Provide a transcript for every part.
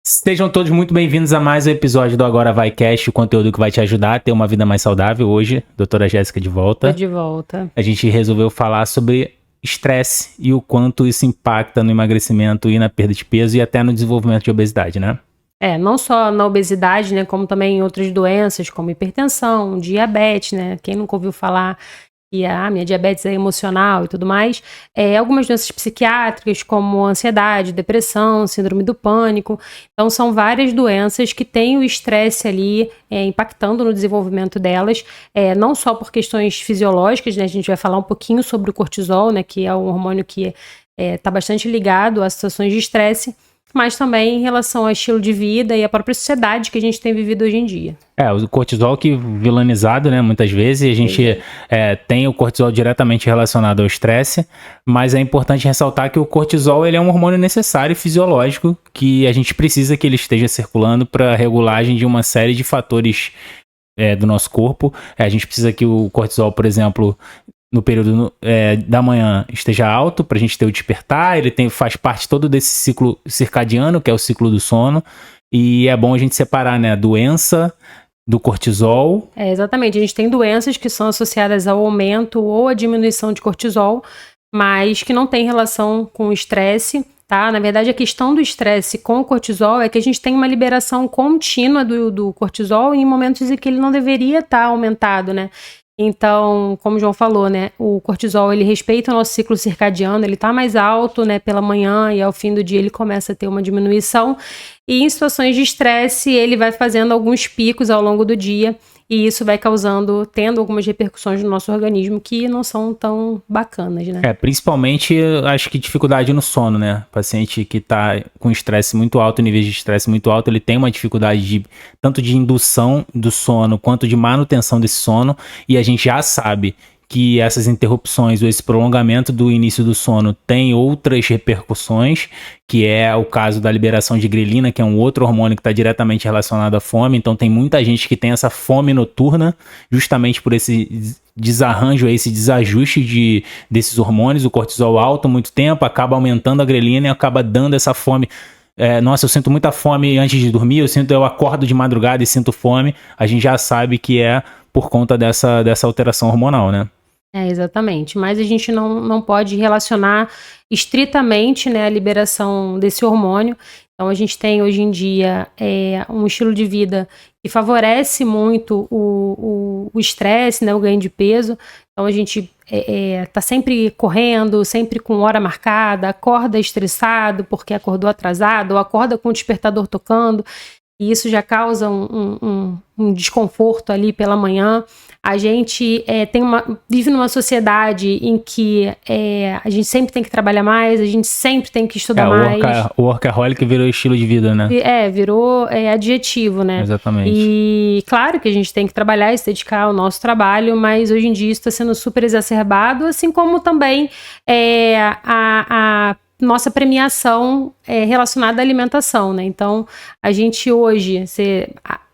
Sejam todos muito bem-vindos a mais um episódio do Agora Vai Cast, o conteúdo que vai te ajudar a ter uma vida mais saudável. Hoje, doutora Jéssica de volta. Tô de volta. A gente resolveu falar sobre estresse e o quanto isso impacta no emagrecimento e na perda de peso e até no desenvolvimento de obesidade, né? Não só na obesidade, né, como também em outras doenças, como hipertensão, diabetes, né? Quem nunca ouviu falar que a minha diabetes é emocional e tudo mais. Algumas doenças psiquiátricas, como ansiedade, depressão, síndrome do pânico. Então, são várias doenças que têm o estresse ali impactando no desenvolvimento delas, não só por questões fisiológicas, né? A gente vai falar um pouquinho sobre o cortisol, né, que é um hormônio que está bastante ligado a situações de estresse, mas também em relação ao estilo de vida e a própria sociedade que a gente tem vivido hoje em dia. O cortisol que vilanizado, né, muitas vezes, a gente tem o cortisol diretamente relacionado ao estresse, mas é importante ressaltar que o cortisol ele é um hormônio necessário e fisiológico que a gente precisa que ele esteja circulando para a regulagem de uma série de fatores do nosso corpo. A gente precisa que o cortisol, por exemplo, no período da manhã esteja alto para a gente ter o despertar, ele faz parte todo desse ciclo circadiano, que é o ciclo do sono, e é bom a gente separar, né, a doença do cortisol. Exatamente, a gente tem doenças que são associadas ao aumento ou à diminuição de cortisol, mas que não tem relação com o estresse, tá? Na verdade, a questão do estresse com o cortisol é que a gente tem uma liberação contínua do cortisol em momentos em que ele não deveria estar aumentado, né? Então, como o João falou, né, o cortisol, ele respeita o nosso ciclo circadiano, ele tá mais alto, né, pela manhã e ao fim do dia ele começa a ter uma diminuição. E em situações de estresse, ele vai fazendo alguns picos ao longo do dia e isso vai tendo algumas repercussões no nosso organismo que não são tão bacanas, né? Principalmente, acho que dificuldade no sono, né? O paciente que tá com estresse muito alto, nível de estresse muito alto, ele tem uma dificuldade tanto de indução do sono quanto de manutenção desse sono, e a gente já sabe que essas interrupções ou esse prolongamento do início do sono tem outras repercussões, que é o caso da liberação de grelina, que é um outro hormônio que está diretamente relacionado à fome. Então tem muita gente que tem essa fome noturna, justamente por esse desarranjo, esse desajuste desses hormônios. O cortisol alto muito tempo, acaba aumentando a grelina e acaba dando essa fome. Nossa, eu sinto muita fome antes de dormir, eu acordo de madrugada e sinto fome. A gente já sabe que é por conta dessa alteração hormonal, né? Exatamente, mas a gente não pode relacionar estritamente, né, a liberação desse hormônio. Então a gente tem hoje em dia um estilo de vida que favorece muito o estresse, né, o ganho de peso. Então a gente tá sempre correndo, sempre com hora marcada, acorda estressado porque acordou atrasado, ou acorda com o despertador tocando. E isso já causa um desconforto ali pela manhã. A gente vive numa sociedade em que a gente sempre tem que trabalhar mais, a gente sempre tem que estudar mais. O workaholic virou estilo de vida, né? Virou adjetivo, né? Exatamente. E claro que a gente tem que trabalhar e se dedicar ao nosso trabalho, mas hoje em dia isso está sendo super exacerbado, assim como também a nossa premiação relacionada à alimentação, né? Então, a gente hoje,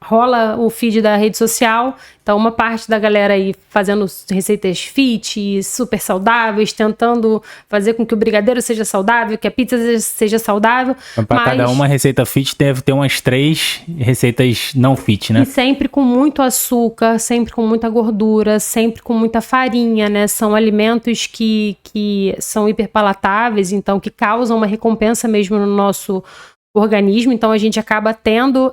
rola o feed da rede social, então uma parte da galera aí fazendo receitas fit, super saudáveis, tentando fazer com que o brigadeiro seja saudável, que a pizza seja saudável. Então, para cada uma receita fit, deve ter umas 3 receitas não fit, né? E sempre com muito açúcar, sempre com muita gordura, sempre com muita farinha, né? São alimentos que são hiperpalatáveis, então que causam uma recompensa mesmo no nosso organismo, então a gente acaba tendo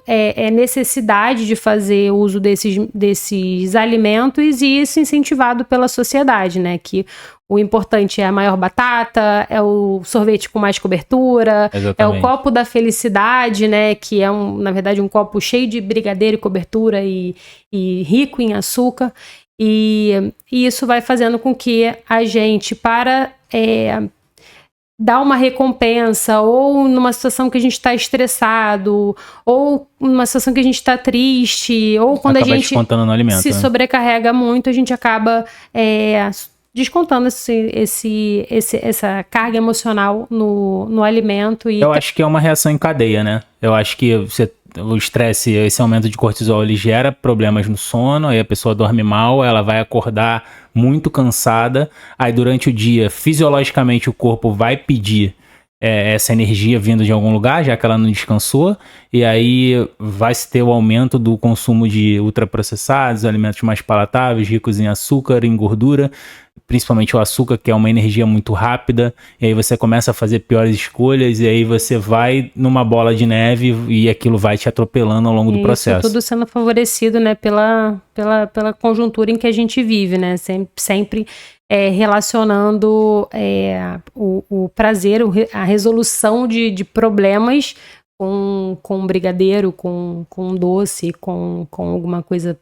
necessidade de fazer uso desses alimentos, e isso incentivado pela sociedade, né, que o importante é a maior batata, é o sorvete com mais cobertura, Exatamente. É o copo da felicidade, né, que é na verdade um copo cheio de brigadeiro e cobertura e rico em açúcar, e isso vai fazendo com que a gente, para dar uma recompensa, ou numa situação que a gente está estressado, ou numa situação que a gente está triste, ou quando acaba a gente no alimento, se sobrecarrega muito, a gente acaba descontando essa carga emocional no alimento. Eu acho que é uma reação em cadeia, né? Eu acho que o estresse, esse aumento de cortisol, ele gera problemas no sono, aí a pessoa dorme mal, ela vai acordar muito cansada, aí durante o dia, fisiologicamente, o corpo vai pedir essa energia vindo de algum lugar, já que ela não descansou, e aí vai se ter o aumento do consumo de ultraprocessados, alimentos mais palatáveis, ricos em açúcar, em gordura, principalmente o açúcar, que é uma energia muito rápida, e aí você começa a fazer piores escolhas, e aí você vai numa bola de neve e aquilo vai te atropelando ao longo do processo. Isso tudo sendo favorecido, né, pela conjuntura em que a gente vive, né, sempre relacionando o prazer, a resolução de problemas com um brigadeiro, com um doce, com alguma coisa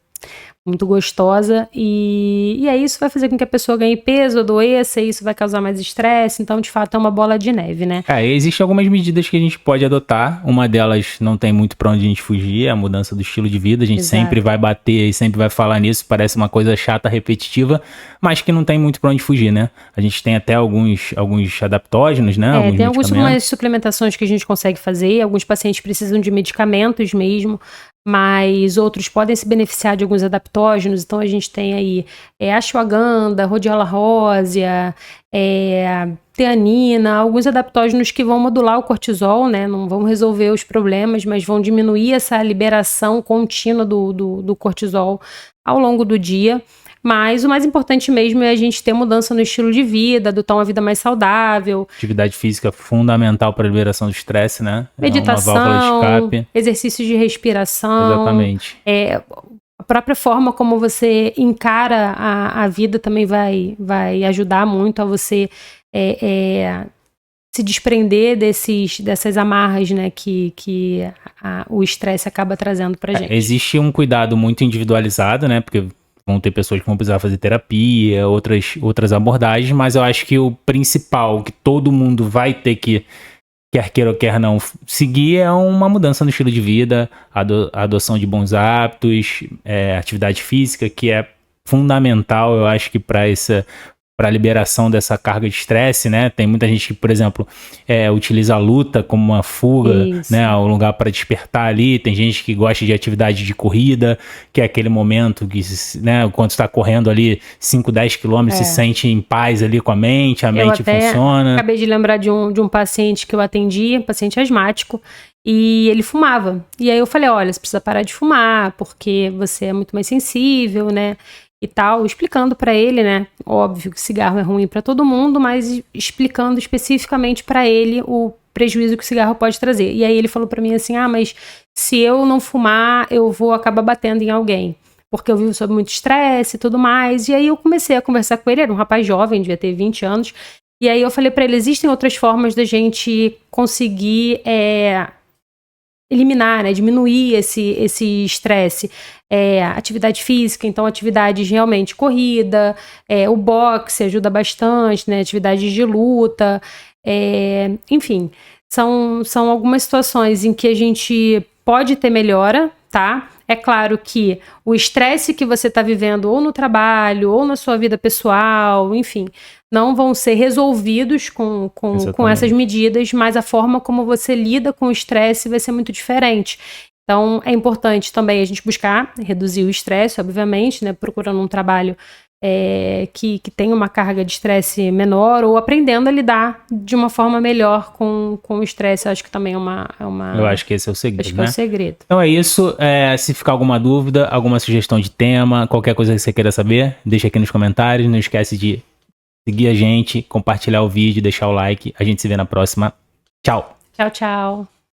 muito gostosa, e aí isso vai fazer com que a pessoa ganhe peso, adoeça, e isso vai causar mais estresse, então de fato é uma bola de neve, né? Existem algumas medidas que a gente pode adotar, uma delas não tem muito pra onde a gente fugir, é a mudança do estilo de vida, a gente sempre vai bater e sempre vai falar nisso, parece uma coisa chata, repetitiva, mas que não tem muito pra onde fugir, né? A gente tem até alguns adaptógenos, né? Tem algumas suplementações que a gente consegue fazer, alguns pacientes precisam de medicamentos mesmo, mas outros podem se beneficiar de alguns adaptógenos, então a gente tem aí ashwagandha, rhodiola rósea, teanina, alguns adaptógenos que vão modular o cortisol, né, não vão resolver os problemas, mas vão diminuir essa liberação contínua do cortisol ao longo do dia. Mas o mais importante mesmo é a gente ter mudança no estilo de vida, adotar uma vida mais saudável. Atividade física fundamental para a liberação do estresse, né? Meditação, uma válvula de escape. Exercícios de respiração. Exatamente. A própria forma como você encara a vida também vai ajudar muito a você se desprender dessas amarras, né, que o estresse acaba trazendo pra gente. Existe um cuidado muito individualizado, né? Porque vão ter pessoas que vão precisar fazer terapia, outras abordagens, mas eu acho que o principal que todo mundo vai ter que, quer queira ou quer não, seguir é uma mudança no estilo de vida, a adoção de bons hábitos, atividade física, que é fundamental, eu acho que para a liberação dessa carga de estresse, né? Tem muita gente que, por exemplo, utiliza a luta como uma fuga, né? Um lugar para despertar ali. Tem gente que gosta de atividade de corrida, que é aquele momento que, né? Quando está correndo ali 5, 10 quilômetros, se sente em paz ali com a mente funciona. Acabei de lembrar de um paciente que eu atendi, paciente asmático, e ele fumava. E aí eu falei, olha, você precisa parar de fumar, porque você é muito mais sensível, né? E tal, explicando para ele, né? Óbvio que cigarro é ruim para todo mundo, mas explicando especificamente para ele o prejuízo que o cigarro pode trazer. E aí ele falou para mim assim: mas se eu não fumar, eu vou acabar batendo em alguém, porque eu vivo sob muito estresse e tudo mais. E aí eu comecei a conversar com ele, era um rapaz jovem, devia ter 20 anos. E aí eu falei para ele: existem outras formas da gente conseguir eliminar, né, diminuir esse estresse. Atividade física, então atividades realmente corrida, o boxe ajuda bastante, né, atividades de luta, enfim, são algumas situações em que a gente pode ter melhora, tá? É claro que o estresse que você está vivendo ou no trabalho, ou na sua vida pessoal, enfim, não vão ser resolvidos com essas medidas, mas a forma como você lida com o estresse vai ser muito diferente. Então, é importante também a gente buscar reduzir o estresse, obviamente, né, procurando um trabalho que tenha uma carga de estresse menor, ou aprendendo a lidar de uma forma melhor com o estresse. Acho que também é uma... Eu acho que esse é o segredo, acho que é o segredo. Então é isso. Se ficar alguma dúvida, alguma sugestão de tema, qualquer coisa que você queira saber, deixa aqui nos comentários. Não esquece de seguir a gente, compartilhar o vídeo, deixar o like. A gente se vê na próxima. Tchau. Tchau, tchau.